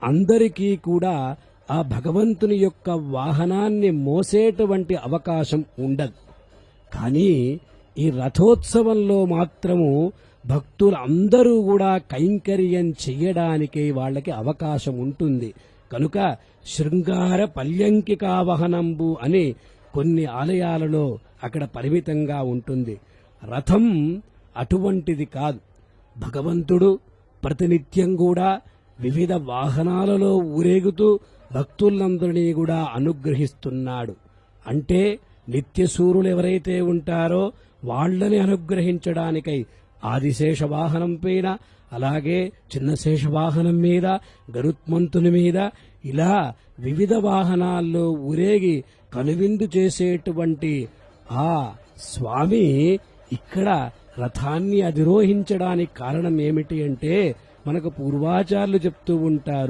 అందరికీ కూడా ఆ భగవంతుని యొక్క వాహనాన్ని మోసేటువంటి అవకాశం ఉండదు. కానీ ఈ రథోత్సవంలో మాత్రము భక్తులందరూ కూడా కైంకర్యం చెయ్యడానికి వాళ్ళకి అవకాశం ఉంటుంది. కనుక శృంగార పల్యంకికా వాహనంబు అని కొన్ని ఆలయాలలో అక్కడ పరిమితంగా ఉంటుంది. రథం అటువంటిది కాదు. భగవంతుడు ప్రతినిత్యం కూడా వివిధ వాహనాలలో ఊరేగుతూ భక్తులందరినీ కూడా అనుగ్రహిస్తున్నాడు. అంటే నిత్యసూరులు ఎవరైతే ఉంటారో వాళ్ళని అనుగ్రహించడానికై ఆదిశేష వాహనం పైన, అలాగే చిన్న శేషవాహనం మీద, గరుత్మంతుని మీద ఇలా వివిధ వాహనాల్లో ఊరేగి కనువిందు చేసేటువంటి ఆ స్వామి ఇక్కడ రథాన్ని అధిరోహించడానికి కారణం ఏమిటి అంటే మనకు పూర్వాచార్యులు చెప్తూ ఉంటారు.